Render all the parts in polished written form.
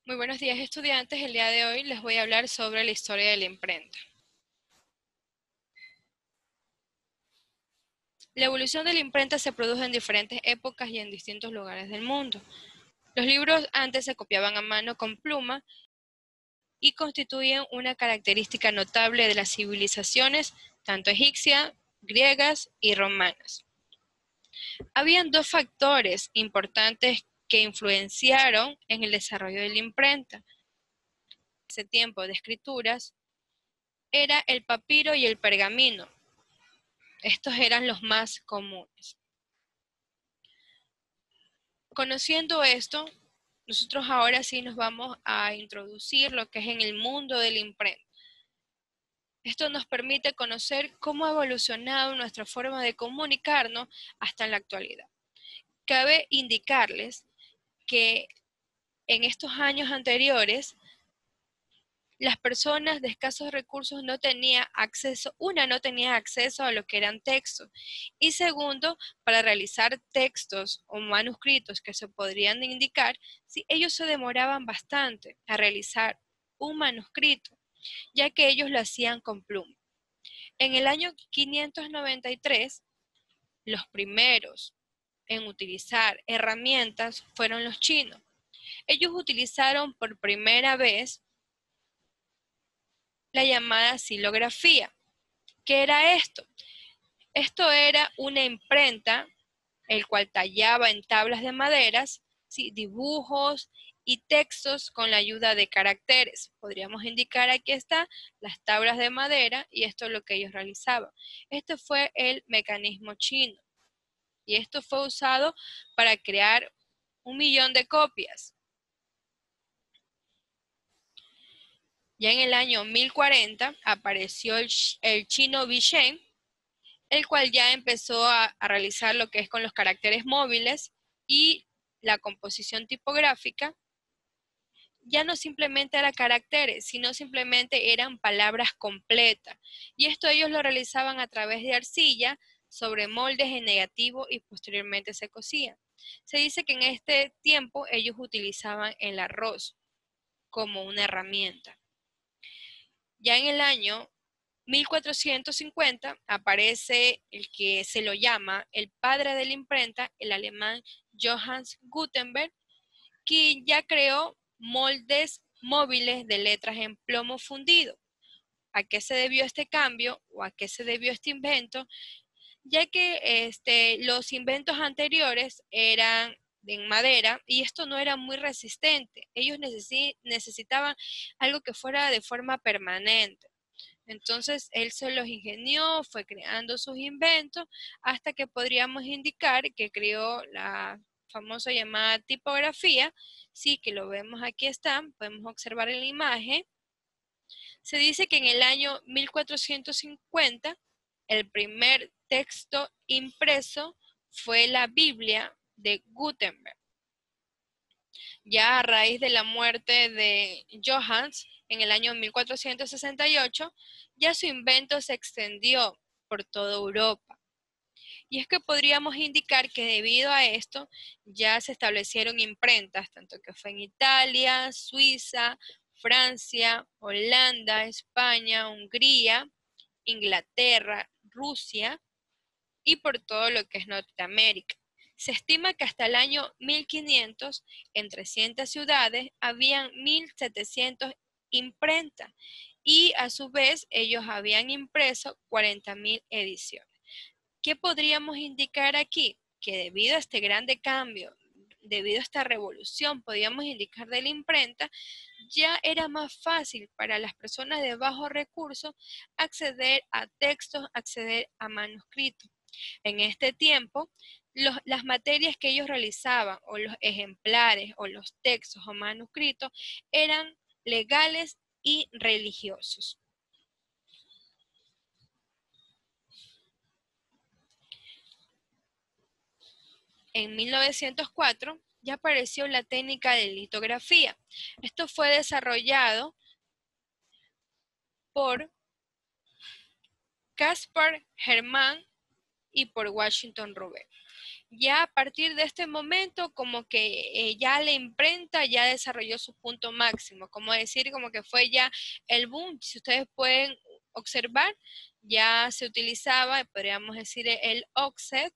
Muy buenos días, estudiantes. El día de hoy les voy a hablar sobre la historia de la imprenta. La evolución de la imprenta se produjo en diferentes épocas y en distintos lugares del mundo. Los libros antes se copiaban a mano con pluma y constituían una característica notable de las civilizaciones tanto egipcias, griegas y romanas. Habían dos factores importantes que influenciaron en el desarrollo de la imprenta. En ese tiempo de escrituras era el papiro y el pergamino. Estos eran los más comunes. Conociendo esto, nosotros ahora sí nos vamos a introducir lo que es en el mundo de la imprenta. Esto nos permite conocer cómo ha evolucionado nuestra forma de comunicarnos hasta en la actualidad. Cabe indicarles que en estos años anteriores, las personas de escasos recursos no tenían acceso, no tenía acceso a lo que eran textos, y segundo, para realizar textos o manuscritos que se podrían indicar, si ellos se demoraban bastante a realizar un manuscrito, ya que ellos lo hacían con pluma. En el año 593, los primeros en utilizar herramientas fueron los chinos. Ellos utilizaron por primera vez la llamada xilografía. ¿Qué era esto? Esto era una imprenta, el cual tallaba en tablas de maderas, ¿sí?, dibujos y textos con la ayuda de caracteres. Podríamos indicar, aquí está, las tablas de madera, y esto es lo que ellos realizaban. Este fue el mecanismo chino, y esto fue usado para crear 1.000.000 de copias. Ya en el año 1040 apareció el chino Bichen, el cual ya empezó a realizar lo que es con los caracteres móviles y la composición tipográfica. Ya no simplemente era caracteres, sino simplemente eran palabras completas. Y esto ellos lo realizaban a través de arcilla, sobre moldes en negativo, y posteriormente se cosían. Se dice que en este tiempo ellos utilizaban el arroz como una herramienta. Ya en el año 1450 aparece el que se lo llama el padre de la imprenta, el alemán Johannes Gutenberg, quien ya creó moldes móviles de letras en plomo fundido. ¿A qué se debió este cambio o a qué se debió este invento? Ya que los inventos anteriores eran en madera y esto no era muy resistente. Ellos necesitaban algo que fuera de forma permanente. Entonces él se los ingenió, fue creando sus inventos, hasta que podríamos indicar que creó la famosa llamada tipografía. Sí, que lo vemos, aquí está, podemos observar en la imagen. Se dice que en el año 1450 el primer texto impreso fue la Biblia de Gutenberg. Ya a raíz de la muerte de Johannes en el año 1468, ya su invento se extendió por toda Europa. Y es que podríamos indicar que debido a esto ya se establecieron imprentas, tanto que fue en Italia, Suiza, Francia, Holanda, España, Hungría, Inglaterra, Rusia y por todo lo que es Norteamérica. Se estima que hasta el año 1500, en 300 ciudades, habían 1700 imprentas, y a su vez ellos habían impreso 40.000 ediciones. ¿Qué podríamos indicar aquí? Que debido a este grande cambio, debido a esta revolución, podríamos indicar, de la imprenta, ya era más fácil para las personas de bajos recursos acceder a textos, acceder a manuscritos. En este tiempo, las materias que ellos realizaban, o los ejemplares, o los textos o manuscritos, eran legales y religiosos. En 1904 ya apareció la técnica de litografía. Esto fue desarrollado por Caspar Hermann y por Washington Rubé. ya a partir de este momento como que ya la imprenta ya desarrolló su punto máximo, como decir, como que fue ya el boom. Si ustedes pueden observar, ya se utilizaba, podríamos decir, el offset,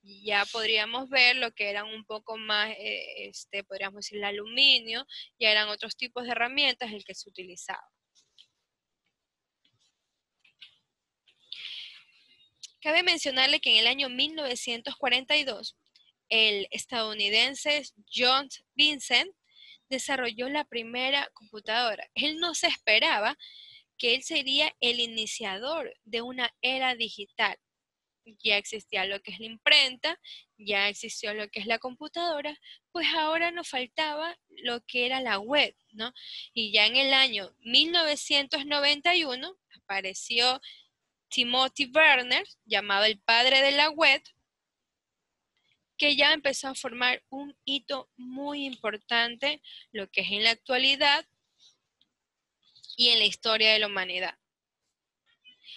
ya podríamos ver lo que eran un poco más, podríamos decir, el aluminio, ya eran otros tipos de herramientas el que se utilizaba. Cabe mencionarle que en el año 1942, el estadounidense John Vincent desarrolló la primera computadora. Él no se esperaba que él sería el iniciador de una era digital. Ya existía lo que es la imprenta, ya existió lo que es la computadora, pues ahora nos faltaba lo que era la web, ¿no? Y ya en el año 1991 apareció Timothy Berners, llamado el padre de la web, que ya empezó a formar un hito muy importante, lo que es en la actualidad y en la historia de la humanidad.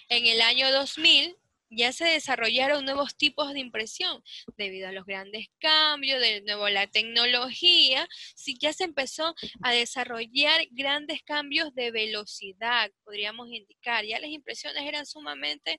En el año 2000 ya se desarrollaron nuevos tipos de impresión debido a los grandes cambios, de nuevo la tecnología, sí ya se empezó a desarrollar grandes cambios de velocidad, podríamos indicar, ya las impresiones eran sumamente,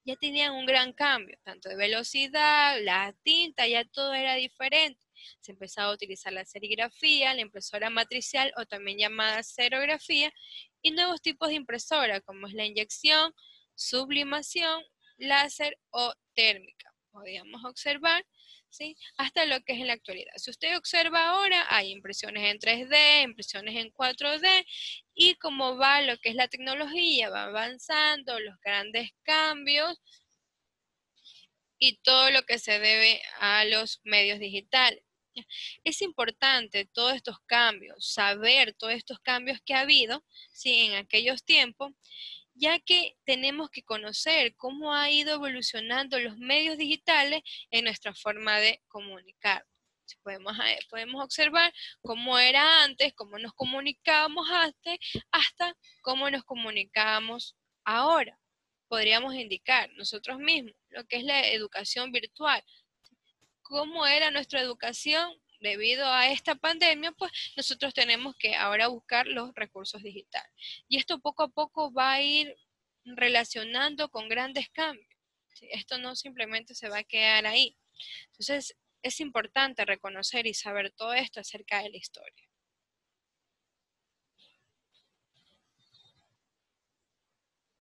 ya tenían un gran cambio, tanto de velocidad, la tinta, ya todo era diferente. Se empezaba a utilizar la serigrafía, la impresora matricial o también llamada serigrafía, y nuevos tipos de impresora como es la inyección, sublimación, láser o térmica. Podríamos observar, ¿sí? Hasta lo que es en la actualidad. Si usted observa ahora, hay impresiones en 3D, impresiones en 4D, y como va lo que es la tecnología, va avanzando, los grandes cambios y todo lo que se debe a los medios digitales. Es importante todos estos cambios, saber todos estos cambios que ha habido, ¿sí? En aquellos tiempos, ya que tenemos que conocer cómo ha ido evolucionando los medios digitales en nuestra forma de comunicar. Podemos observar cómo era antes, cómo nos comunicábamos antes, hasta cómo nos comunicábamos ahora. Podríamos indicar nosotros mismos lo que es la educación virtual, cómo era nuestra educación debido a esta pandemia, pues nosotros tenemos que ahora buscar los recursos digitales. Y esto poco a poco va a ir relacionando con grandes cambios. ¿Sí? Esto no simplemente se va a quedar ahí. Entonces, es importante reconocer y saber todo esto acerca de la historia.